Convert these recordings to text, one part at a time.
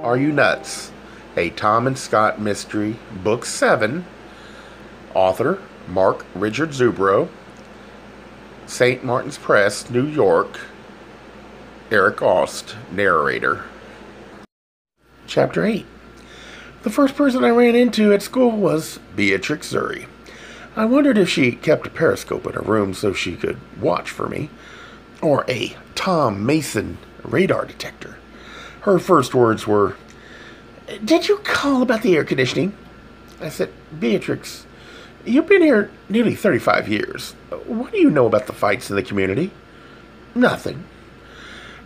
Are You Nuts? A Tom and Scott Mystery, Book 7. Author Mark Richard Zubro. St. Martin's Press, New York. Eric Aust, narrator. Chapter 8. The first person I ran into at school was Beatrix Zuri. I wondered if she kept a periscope in her room so she could watch for me, or a Tom Mason radar detector. Her first words were, "Did you call about the air conditioning?" I said, "Beatrix, you've been here nearly 35 years. What do you know about the fights in the community?" "Nothing."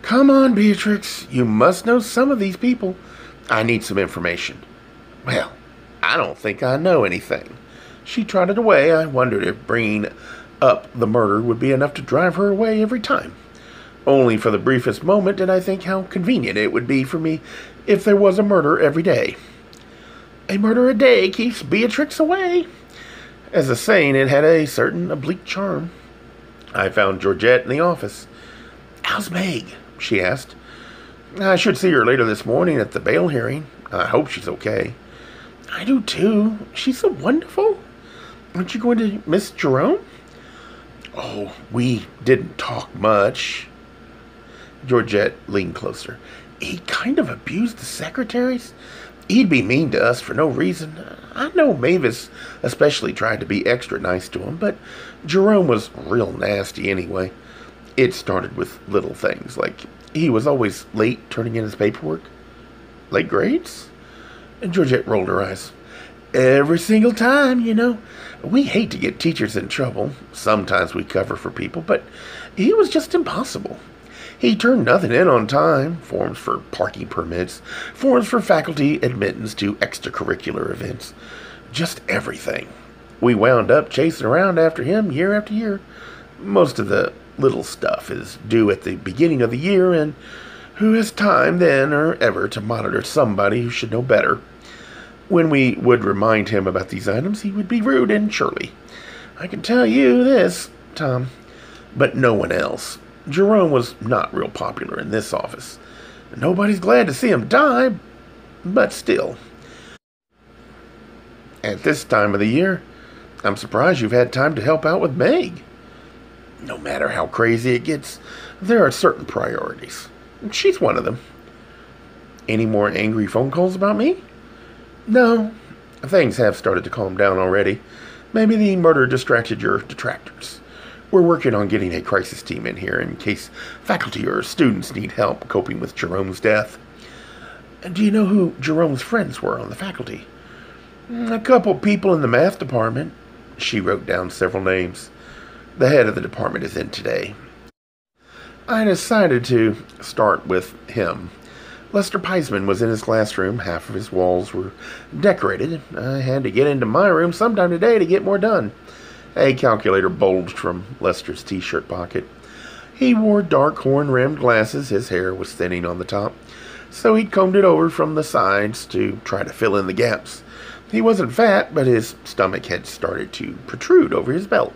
"Come on, Beatrix. You must know some of these people. I need some information." "Well, I don't think I know anything." She trotted away. I wondered if bringing up the murder would be enough to drive her away every time. Only for the briefest moment did I think how convenient it would be for me if there was a murder every day. A murder a day keeps Beatrix away. As a saying, it had a certain oblique charm. I found Georgette in the office. "How's Meg?" she asked. "I should see her later this morning at the bail hearing. I hope she's okay." "I do too. She's so wonderful. Aren't you going to miss Jerome?" "Oh, we didn't talk much." Georgette leaned closer. "He kind of abused the secretaries. He'd be mean to us for no reason. I know Mavis especially tried to be extra nice to him, but Jerome was real nasty anyway. It started with little things, like he was always late turning in his paperwork." "Late grades?" And Georgette rolled her eyes. "Every single time, you know. We hate to get teachers in trouble. Sometimes we cover for people, but he was just impossible. He turned nothing in on time. Forms for parking permits, forms for faculty admittance to extracurricular events. Just everything. We wound up chasing around after him year after year. Most of the little stuff is due at the beginning of the year, and who has time then or ever to monitor somebody who should know better? When we would remind him about these items, he would be rude and churly. I can tell you this, Tom, but no one else. Jerome was not real popular in this office. Nobody's glad to see him die, but still. At this time of the year, I'm surprised you've had time to help out with Meg. No matter how crazy it gets, there are certain priorities. She's one of them." "Any more angry phone calls about me?" "No. Things have started to calm down already. Maybe the murder distracted your detractors. We're working on getting a crisis team in here in case faculty or students need help coping with Jerome's death." "Do you know who Jerome's friends were on the faculty?" "A couple people in the math department." She wrote down several names. "The head of the department is in today." I decided to start with him. Lester Peisman was in his classroom. Half of his walls were decorated. I had to get into my room sometime today to get more done. A calculator bulged from Lester's t-shirt pocket. He wore dark horn-rimmed glasses. His hair was thinning on the top, so he'd combed it over from the sides to try to fill in the gaps. He wasn't fat, but his stomach had started to protrude over his belt.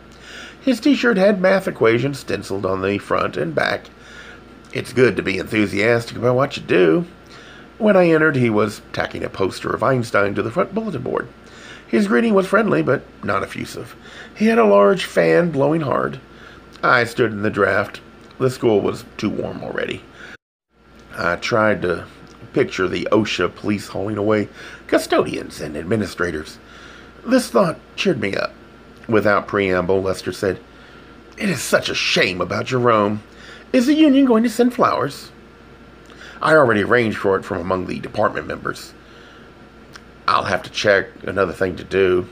His t-shirt had math equations stenciled on the front and back. It's good to be enthusiastic about what you do. When I entered, he was tacking a poster of Einstein to the front bulletin board. His greeting was friendly, but not effusive. He had a large fan blowing hard. I stood in the draft. The school was too warm already. I tried to picture the OSHA police hauling away custodians and administrators. This thought cheered me up. Without preamble, Lester said, "It is such a shame about Jerome. Is the union going to send flowers?" "I already arranged for it from among the department members." "I'll have to check. Another thing to do."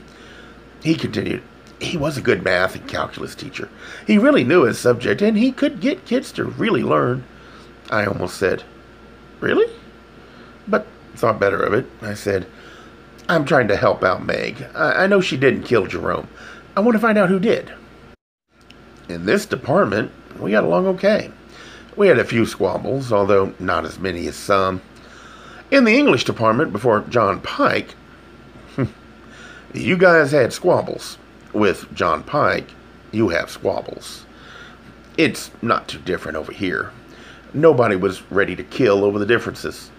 He continued. He was a good math and calculus teacher. He really knew his subject, and he could get kids to really learn. I almost said, "Really?" But thought better of it. I said, "I'm trying to help out Meg. I know she didn't kill Jerome. I want to find out who did." In this department, we got along okay. We had a few squabbles, although not as many as some. In the English department, before John Pike, you guys had squabbles. With John Pike, you have squabbles. It's not too different over here. Nobody was ready to kill over the differences.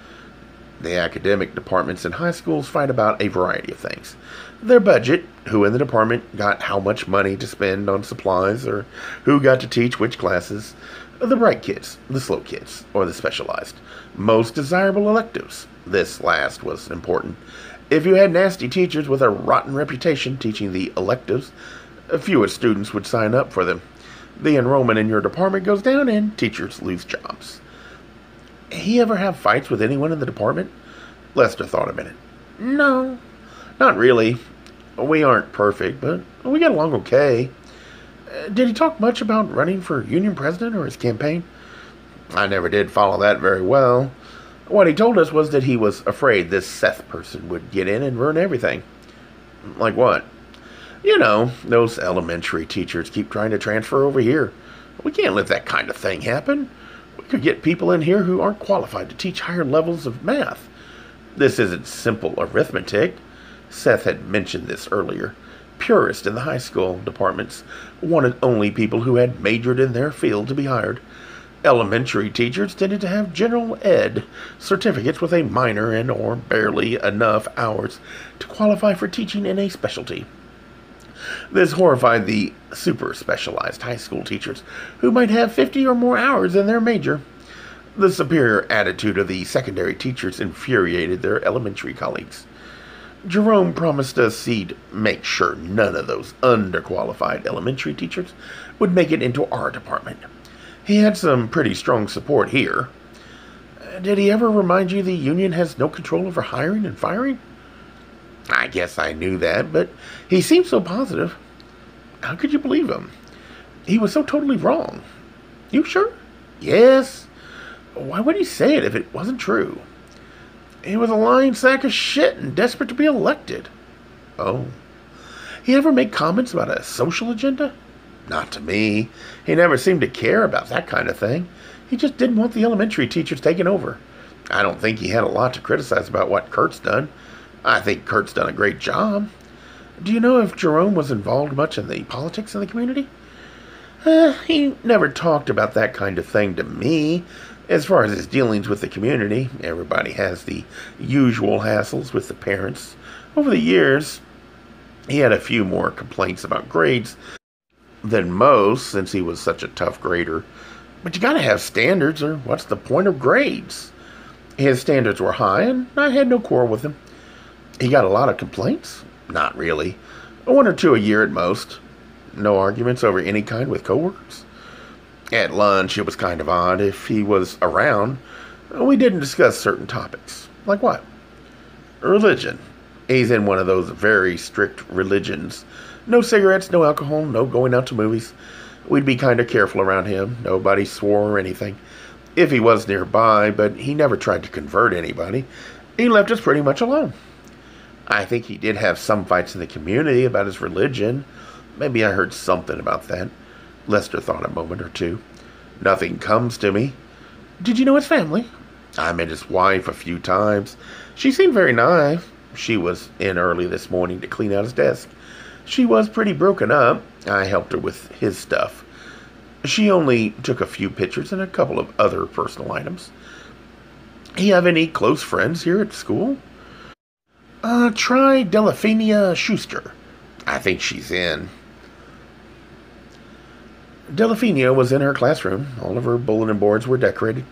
The academic departments in high schools fight about a variety of things. Their budget, who in the department got how much money to spend on supplies, or who got to teach which classes, the bright kids, the slow kids, or the specialized, most desirable electives. This last was important. If you had nasty teachers with a rotten reputation teaching the electives, fewer students would sign up for them. The enrollment in your department goes down and teachers lose jobs. He ever have fights with anyone in the department? Lester thought a minute. No, not really. We aren't perfect, but we get along okay. Did he talk much about running for union president or his campaign? I never did follow that very well. What he told us was that he was afraid this Seth person would get in and ruin everything. Like what? You know, those elementary teachers keep trying to transfer over here. We can't let that kind of thing happen. We could get people in here who aren't qualified to teach higher levels of math. This isn't simple arithmetic. Seth had mentioned this earlier. Purists in the high school departments wanted only people who had majored in their field to be hired. Elementary teachers tended to have general ed certificates with a minor and or barely enough hours to qualify for teaching in a specialty. This horrified the super specialized high school teachers, who might have 50 or more hours in their major. The superior attitude of the secondary teachers infuriated their elementary colleagues. Jerome promised us he'd make sure none of those underqualified elementary teachers would make it into our department. He had some pretty strong support here. Did he ever remind you the union has no control over hiring and firing? I guess I knew that, but he seemed so positive. How could you believe him? He was so totally wrong. You sure? Yes. Why would he say it if it wasn't true? He was a lying sack of shit and desperate to be elected. Oh. He ever make comments about a social agenda? Not to me. He never seemed to care about that kind of thing. He just didn't want the elementary teachers taken over. I don't think he had a lot to criticize about what Kurt's done. I think Kurt's done a great job. Do you know if Jerome was involved much in the politics of the community? He never talked about that kind of thing to me. As far as his dealings with the community, everybody has the usual hassles with the parents. Over the years, he had a few more complaints about grades than most, since he was such a tough grader. But you gotta have standards, or what's the point of grades? His standards were high, and I had no quarrel with him. He got a lot of complaints? Not really. One or two a year at most. No arguments over any kind with coworkers. At lunch, it was kind of odd. If he was around, we didn't discuss certain topics. Like what? Religion. He's in one of those very strict religions. No cigarettes, no alcohol, no going out to movies. We'd be kind of careful around him. Nobody swore or anything. If he was nearby, but he never tried to convert anybody. He left us pretty much alone. I think he did have some fights in the community about his religion. Maybe I heard something about that. Lester thought a moment or two. Nothing comes to me. Did you know his family? I met his wife a few times. She seemed very nice. She was in early this morning to clean out his desk. She was pretty broken up. I helped her with his stuff. She only took a few pictures and a couple of other personal items. You have any close friends here at school? Try Delphina Schuster. I think she's in. Delphina was in her classroom. All of her bulletin boards were decorated.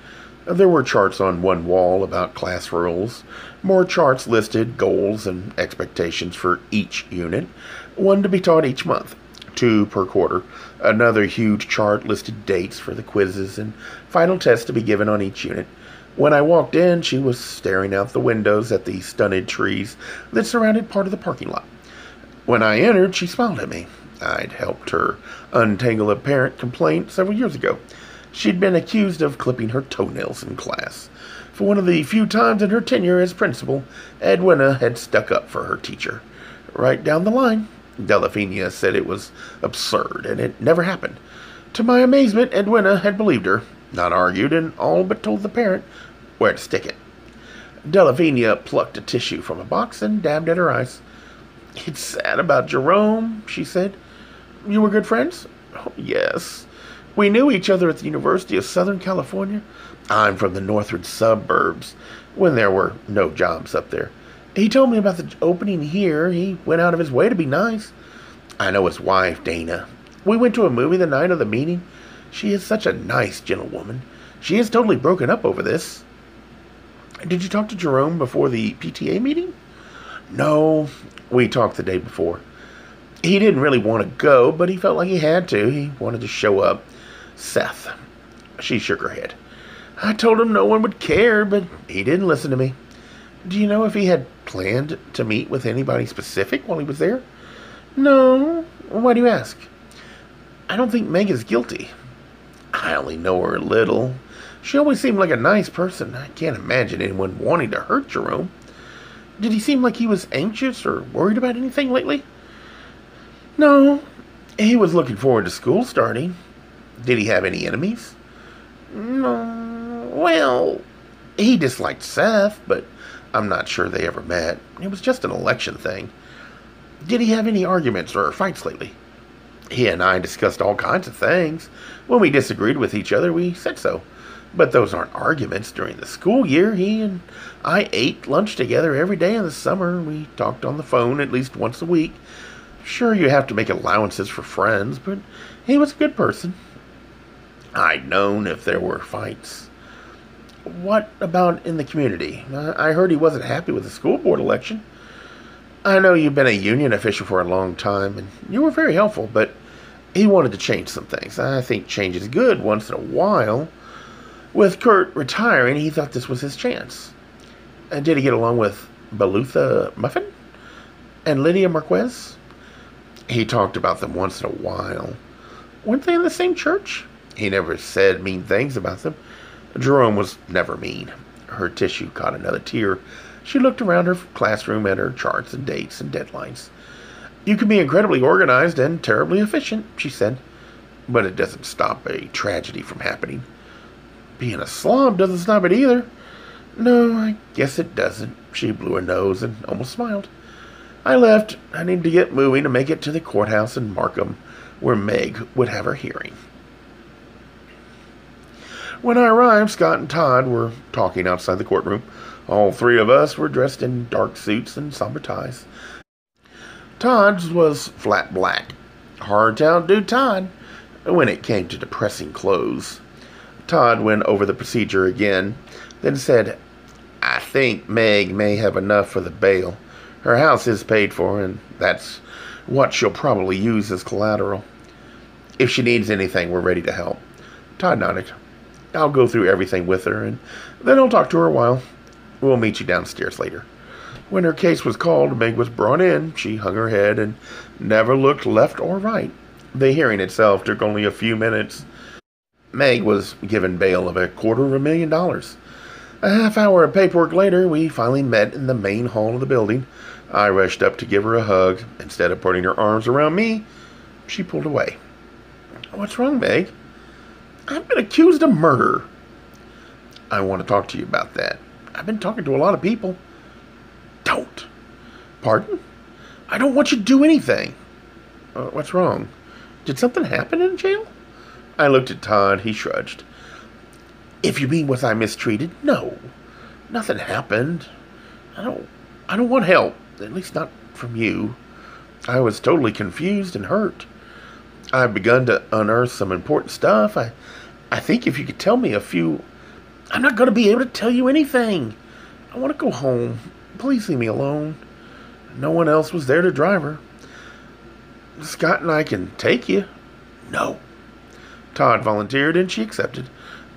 There were charts on one wall about class rules. More charts listed goals and expectations for each unit. One to be taught each month. 2 per quarter. Another huge chart listed dates for the quizzes and final tests to be given on each unit. When I walked in, she was staring out the windows at the stunted trees that surrounded part of the parking lot. When I entered, she smiled at me. I'd helped her untangle a parent complaint several years ago. She'd been accused of clipping her toenails in class. For one of the few times in her tenure as principal, Edwina had stuck up for her teacher. Right down the line, Delphina said it was absurd and it never happened. To my amazement, Edwina had believed her, not argued, and all but told the parent where to stick it. Delphina plucked a tissue from a box and dabbed at her eyes. It's sad about Jerome, she said. You were good friends? Oh, yes. We knew each other at the University of Southern California. I'm from the northern suburbs, when there were no jobs up there. He told me about the opening here. He went out of his way to be nice. I know his wife, Dana. We went to a movie the night of the meeting. She is such a nice gentlewoman. She is totally broken up over this. Did you talk to Jerome before the PTA meeting? No, we talked the day before. He didn't really want to go, but he felt like he had to. He wanted to show up. Seth. She shook her head. I told him no one would care, but he didn't listen to me. Do you know if he had planned to meet with anybody specific while he was there? No. Why do you ask? I don't think Meg is guilty. I only know her a little. She always seemed like a nice person. I can't imagine anyone wanting to hurt Jerome. Did he seem like he was anxious or worried about anything lately? No. He was looking forward to school starting. Did he have any enemies? No. Well, he disliked Seth, but I'm not sure they ever met. It was just an election thing. Did he have any arguments or fights lately? He and I discussed all kinds of things. When we disagreed with each other, we said so. But those aren't arguments. During the school year, he and I ate lunch together every day in the summer. We talked on the phone at least once a week. Sure, you have to make allowances for friends, but he was a good person. I'd known if there were fights. What about in the community? I heard he wasn't happy with the school board election. I know you've been a union official for a long time, and you were very helpful, but he wanted to change some things. I think change is good once in a while. With Kurt retiring, he thought this was his chance. And did he get along with Belutha Muffin and Lydia Marquez? He talked about them once in a while. Weren't they in the same church? He never said mean things about them. Jerome was never mean. Her tissue caught another tear. She looked around her classroom at her charts and dates and deadlines. You can be incredibly organized and terribly efficient, she said. But it doesn't stop a tragedy from happening. Being a slob doesn't stop it either. No, I guess it doesn't. She blew her nose and almost smiled. I left. I needed to get moving to make it to the courthouse in Markham, where Meg would have her hearing. When I arrived, Scott and Todd were talking outside the courtroom. All three of us were dressed in dark suits and somber ties. Todd's was flat black. Hard to outdo Todd when it came to depressing clothes. Todd went over the procedure again, then said, I think Meg may have enough for the bail. Her house is paid for, and that's what she'll probably use as collateral. If she needs anything, we're ready to help. Todd nodded. I'll go through everything with her, and then I'll talk to her a while. We'll meet you downstairs later. When her case was called, Meg was brought in. She hung her head and never looked left or right. The hearing itself took only a few minutes. Meg was given bail of $250,000. A half hour of paperwork later, we finally met in the main hall of the building. I rushed up to give her a hug. Instead of putting her arms around me, she pulled away. What's wrong, Meg? I've been accused of murder. I want to talk to you about that. I've been talking to a lot of people. Don't. Pardon? I don't want you to do anything. What's wrong? Did something happen in jail? I looked at Todd. He shrugged. If you mean was I mistreated? No. Nothing happened. I don't want help. At least not from you. I was totally confused and hurt. I've begun to unearth some important stuff. I think if you could tell me a few... I'm not going to be able to tell you anything. I want to go home. Please leave me alone. No one else was there to drive her. Scott and I can take you. No. Todd volunteered and she accepted.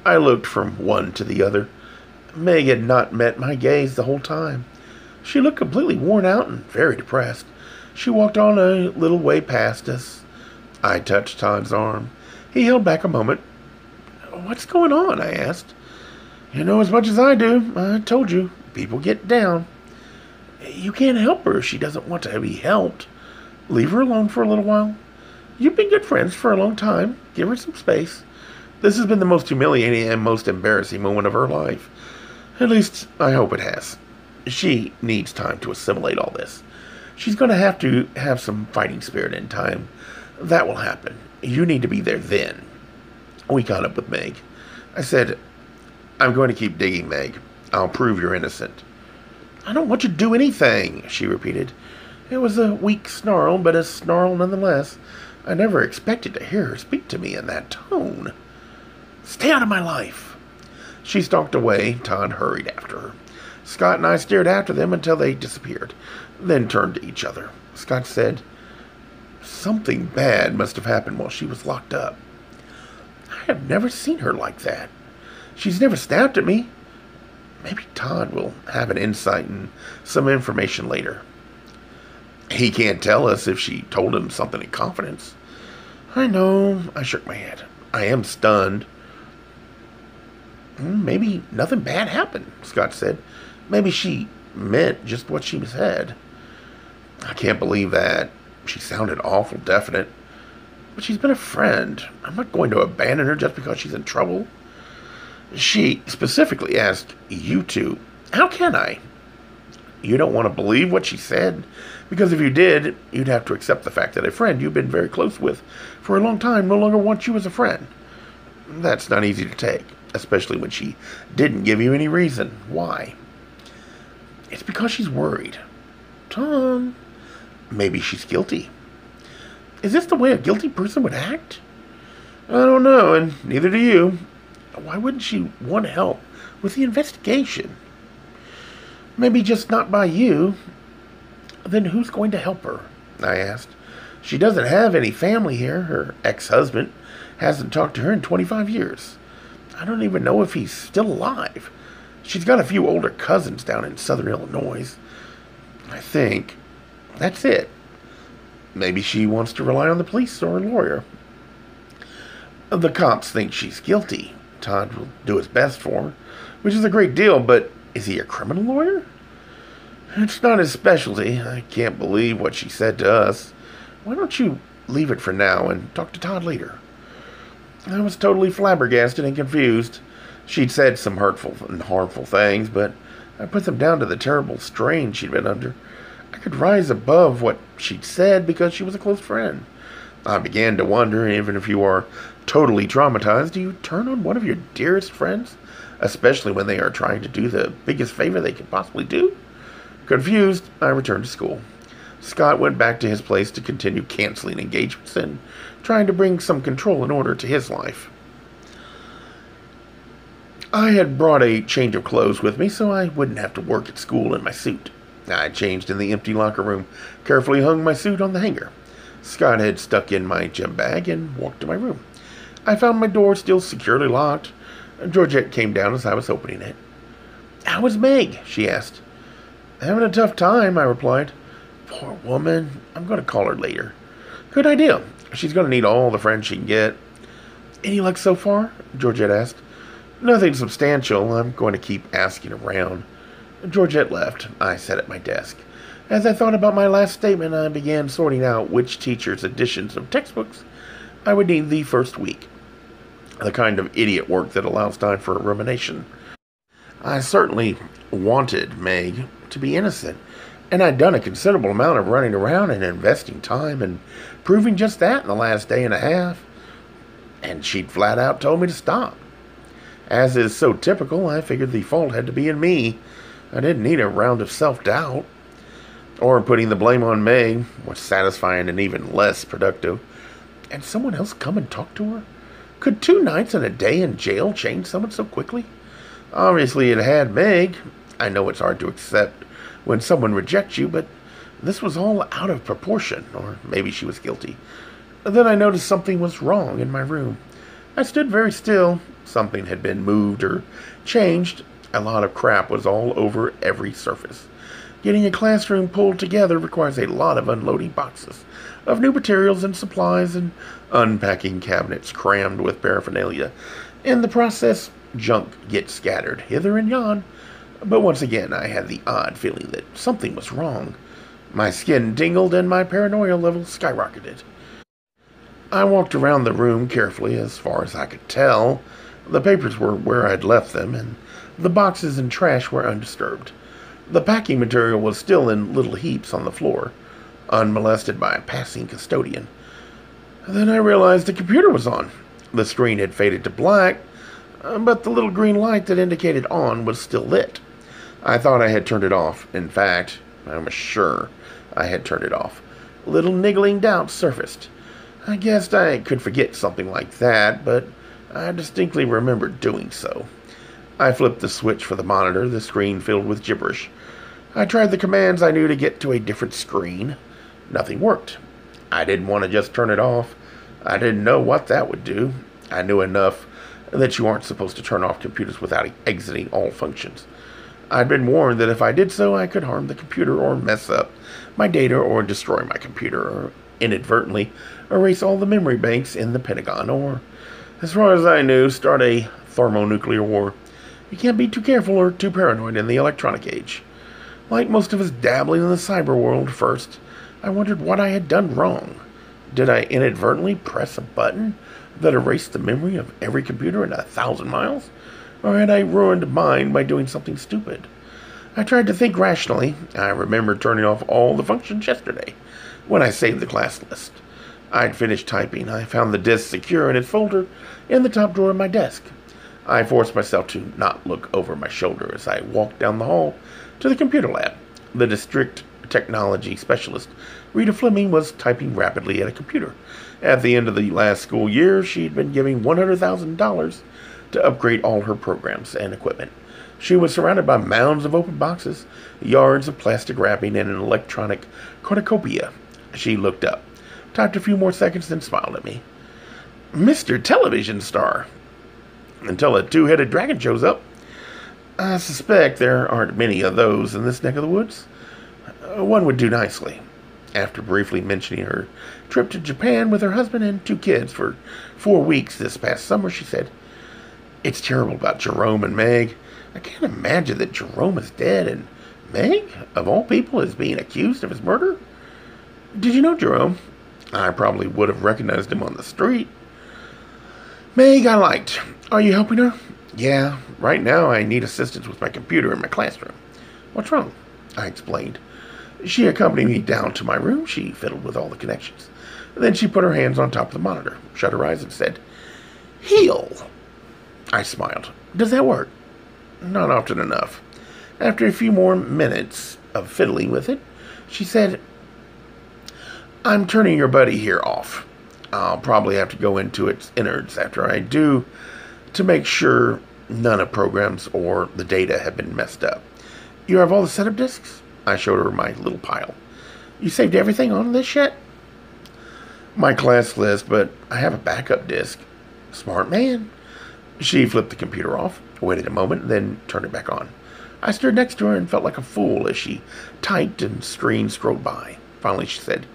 I looked from one to the other. Meg had not met my gaze the whole time. She looked completely worn out and very depressed. She walked on a little way past us. I touched Todd's arm. He held back a moment. What's going on? I asked. You know as much as I do. I told you. People get down. You can't help her if she doesn't want to be helped. Leave her alone for a little while. You've been good friends for a long time. Give her some space. This has been the most humiliating and most embarrassing moment of her life. At least, I hope it has. She needs time to assimilate all this. She's going to have some fighting spirit in time. That will happen. You need to be there then. We caught up with Meg. I said, "I'm going to keep digging, Meg. I'll prove you're innocent." "I don't want you to do anything," she repeated. It was a weak snarl, but a snarl nonetheless. I never expected to hear her speak to me in that tone. "Stay out of my life." She stalked away. Todd hurried after her. Scott and I stared after them until they disappeared, then turned to each other. Scott said, "Something bad must have happened while she was locked up. I have never seen her like that. She's never snapped at me. Maybe Todd will have an insight and some information later." "He can't tell us if she told him something in confidence." "I know." I shook my head. "I am stunned." "Maybe nothing bad happened," Scott said. "Maybe she meant just what she said." "I can't believe that." She sounded awful definite. "But she's been a friend. I'm not going to abandon her just because she's in trouble." "She specifically asked you to." "How can I?" "You don't want to believe what she said? Because if you did, you'd have to accept the fact that a friend you've been very close with for a long time no longer wants you as a friend. That's not easy to take, especially when she didn't give you any reason. Why?" "It's because she's worried." "Tom." "Maybe she's guilty." "Is this the way a guilty person would act?" "I don't know, and neither do you." "Why wouldn't she want help with the investigation?" "Maybe just not by you." "Then who's going to help her?" I asked. "She doesn't have any family here. Her ex-husband hasn't talked to her in 25 years. I don't even know if he's still alive. She's got a few older cousins down in southern Illinois. I think that's it. Maybe she wants to rely on the police or a lawyer." "The cops think she's guilty. Todd will do his best for her, which is a great deal, but is he a criminal lawyer?" "It's not his specialty. I can't believe what she said to us. Why don't you leave it for now and talk to Todd later?" I was totally flabbergasted and confused. She'd said some hurtful and harmful things, but I put them down to the terrible strain she'd been under. I could rise above what she'd said because she was a close friend. I began to wonder, even if you are totally traumatized, do you turn on one of your dearest friends, especially when they are trying to do the biggest favor they could possibly do? Confused, I returned to school. Scott went back to his place to continue canceling engagements and trying to bring some control and order to his life. I had brought a change of clothes with me so I wouldn't have to work at school in my suit. I changed in the empty locker room, carefully hung my suit on the hanger. Scott had stuck in my gym bag and walked to my room. I found my door still securely locked. Georgette came down as I was opening it. "How is Meg?" she asked. "Having a tough time," I replied. "Poor woman. I'm going to call her later." "Good idea. She's going to need all the friends she can get." "Any luck so far?" Georgette asked. "Nothing substantial. I'm going to keep asking around." Georgette left. I sat at my desk. As I thought about my last statement, I began sorting out which teacher's editions of textbooks I would need the first week. The kind of idiot work that allows time for rumination. I certainly wanted Meg to be innocent, and I'd done a considerable amount of running around and investing time and proving just that in the last day and a half, and she'd flat out told me to stop. As is so typical, I figured the fault had to be in me. I didn't need a round of self-doubt. Or putting the blame on Meg was satisfying and even less productive. And someone else come and talk to her? Could 2 nights and a day in jail change someone so quickly? Obviously it had Meg. I know it's hard to accept when someone rejects you, but this was all out of proportion, or maybe she was guilty. Then I noticed something was wrong in my room. I stood very still. Something had been moved or changed. A lot of crap was all over every surface. Getting a classroom pulled together requires a lot of unloading boxes of new materials and supplies and unpacking cabinets crammed with paraphernalia. In the process, junk gets scattered hither and yon. But once again, I had the odd feeling that something was wrong. My skin tingled and my paranoia level skyrocketed. I walked around the room carefully as far as I could tell. The papers were where I'd left them, and the boxes and trash were undisturbed. The packing material was still in little heaps on the floor, unmolested by a passing custodian. Then I realized the computer was on. The screen had faded to black, but the little green light that indicated on was still lit. I thought I had turned it off. In fact, I was sure I had turned it off. Little niggling doubts surfaced. I guessed I could forget something like that, but I distinctly remembered doing so. I flipped the switch for the monitor, the screen filled with gibberish. I tried the commands I knew to get to a different screen. Nothing worked. I didn't want to just turn it off. I didn't know what that would do. I knew enough that you aren't supposed to turn off computers without exiting all functions. I'd been warned that if I did so, I could harm the computer or mess up my data or destroy my computer or inadvertently erase all the memory banks in the Pentagon or, as far as I knew, start a thermonuclear war. You can't be too careful or too paranoid in the electronic age. Like most of us dabbling in the cyber world first, I wondered what I had done wrong. Did I inadvertently press a button that erased the memory of every computer in 1,000 miles? Or had I ruined mine by doing something stupid? I tried to think rationally. I remembered turning off all the functions yesterday when I saved the class list. I'd finished typing. I found the disk secure in its folder in the top drawer of my desk. I forced myself to not look over my shoulder as I walked down the hall to the computer lab. The district technology specialist, Rita Fleming, was typing rapidly at a computer. At the end of the last school year, she'd been giving $100,000 to upgrade all her programs and equipment. She was surrounded by mounds of open boxes, yards of plastic wrapping, and an electronic cornucopia. She looked up, typed a few more seconds, then smiled at me. Mr. Television Star. Until a two-headed dragon shows up. I suspect there aren't many of those in this neck of the woods. One would do nicely. After briefly mentioning her trip to Japan with her husband and 2 kids for 4 weeks this past summer, she said, "It's terrible about Jerome and Meg. I can't imagine that Jerome is dead and Meg, of all people, is being accused of his murder. Did you know Jerome? I probably would have recognized him on the street. Meg I liked. Are you helping her?" "Yeah, right now I need assistance with my computer in my classroom." "What's wrong?" I explained. She accompanied me down to my room. She fiddled with all the connections. Then she put her hands on top of the monitor, shut her eyes, and said, "Heal." I smiled. "Does that work?" "Not often enough." After a few more minutes of fiddling with it, she said, "I'm turning your buddy here off. I'll probably have to go into its innards after I do to make sure none of programs or the data have been messed up. You have all the setup disks?" I showed her my little pile. "You saved everything on this yet?" "My class list, but I have a backup disk." "Smart man." She flipped the computer off, waited a moment, then turned it back on. I stood next to her and felt like a fool as she typed and screens scrolled by. Finally she said,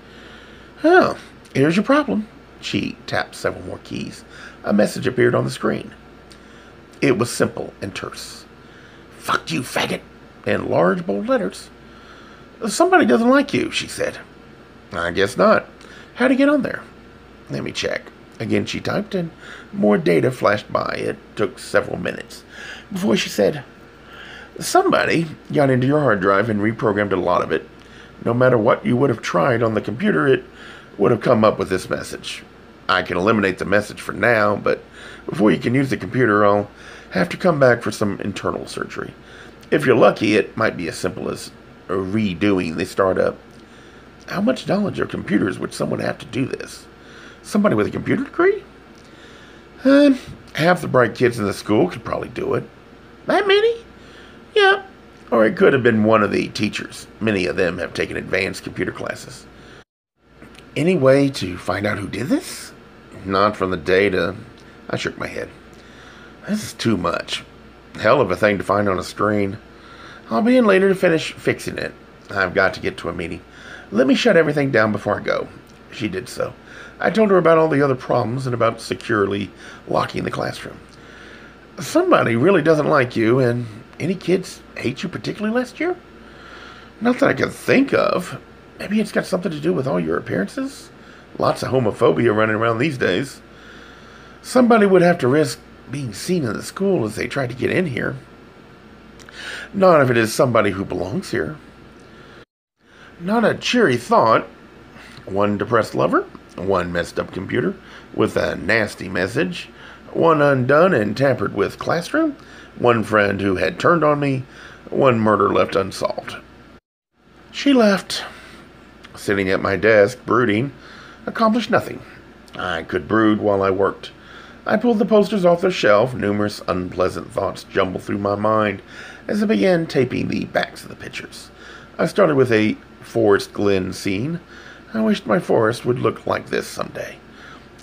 "Oh, here's your problem." She tapped several more keys. A message appeared on the screen. It was simple and terse. "Fuck you, faggot," in large, bold letters. "Somebody doesn't like you," she said. "I guess not. How'd he get on there?" "Let me check." Again she typed, and more data flashed by. It took several minutes before she said, "Somebody got into your hard drive and reprogrammed a lot of it. No matter what you would have tried on the computer, it would have come up with this message. I can eliminate the message for now, but before you can use the computer, I'll have to come back for some internal surgery. If you're lucky, it might be as simple as redoing the startup." How much knowledge of computers would someone have to do this? Somebody with a computer degree? Half the bright kids in the school could probably do it. That many? Yeah. Or it could have been one of the teachers. Many of them have taken advanced computer classes. Any way to find out who did this? Not from the data. I shook my head. This is too much. Hell of a thing to find on a screen. I'll be in later to finish fixing it. I've got to get to a meeting. Let me shut everything down before I go. She did so. I told her about all the other problems and about securely locking the classroom. Somebody really doesn't like you, and any kids hate you particularly last year? Not that I can think of. Maybe it's got something to do with all your appearances? Lots of homophobia running around these days. Somebody would have to risk being seen in the school as they try to get in here. Not if it is somebody who belongs here. Not a cheery thought. One depressed lover? one messed up computer with a nasty message, one undone and tampered with classroom, one friend who had turned on me, one murder left unsolved. She left. Sitting at my desk, brooding, accomplished nothing. I could brood while I worked. I pulled the posters off their shelf. Numerous unpleasant thoughts jumbled through my mind as I began taping the backs of the pictures. I started with a Forest Glen scene. I wished my forest would look like this someday.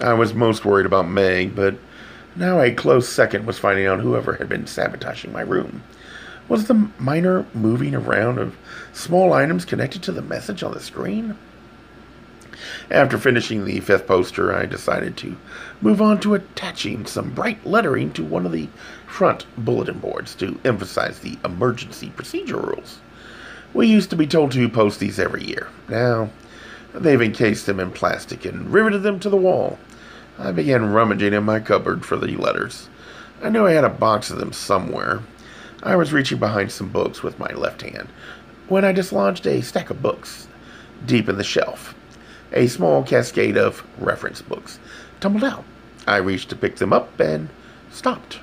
I was most worried about Meg, but now a close second was finding out whoever had been sabotaging my room. Was the minor moving around of small items connected to the message on the screen? After finishing the fifth poster, I decided to move on to attaching some bright lettering to one of the front bulletin boards to emphasize the emergency procedure rules. We used to be told to post these every year. Now, they've encased them in plastic and riveted them to the wall. I began rummaging in my cupboard for the letters. I knew I had a box of them somewhere. I was reaching behind some books with my left hand when I dislodged a stack of books deep in the shelf. A small cascade of reference books tumbled out. I reached to pick them up and stopped.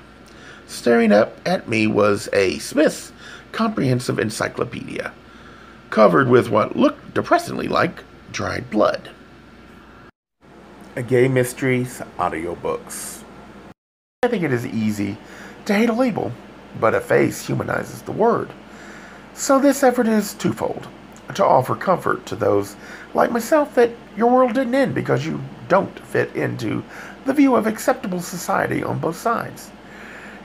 Staring up at me was a Smith's Comprehensive Encyclopedia, covered with what looked depressingly like dried blood. Gay Mysteries audiobooks. I think it is easy to hate a label, but a face humanizes the word. So this effort is twofold: to offer comfort to those like myself that your world didn't end because you don't fit into the view of acceptable society on both sides,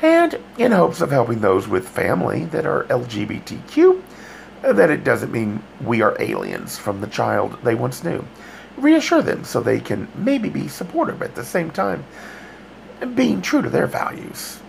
and in hopes of helping those with family that are LGBTQ, that it doesn't mean we are aliens from the child they once knew. Reassure them so they can maybe be supportive at the same time being true to their values.